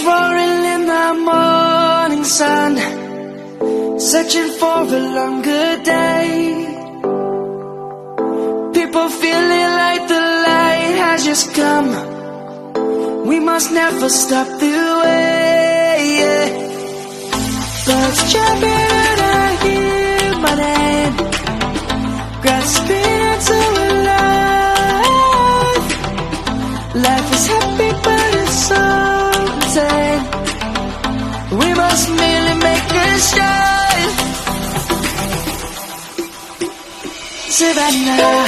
roaring in the morning sun, searching for a longer day. People feeling like the light has just come. We must never stop the way. Birds jumping and I hear my name, grasping into a life. Life is happy but it's so tame. We must merely make a start. Savannah,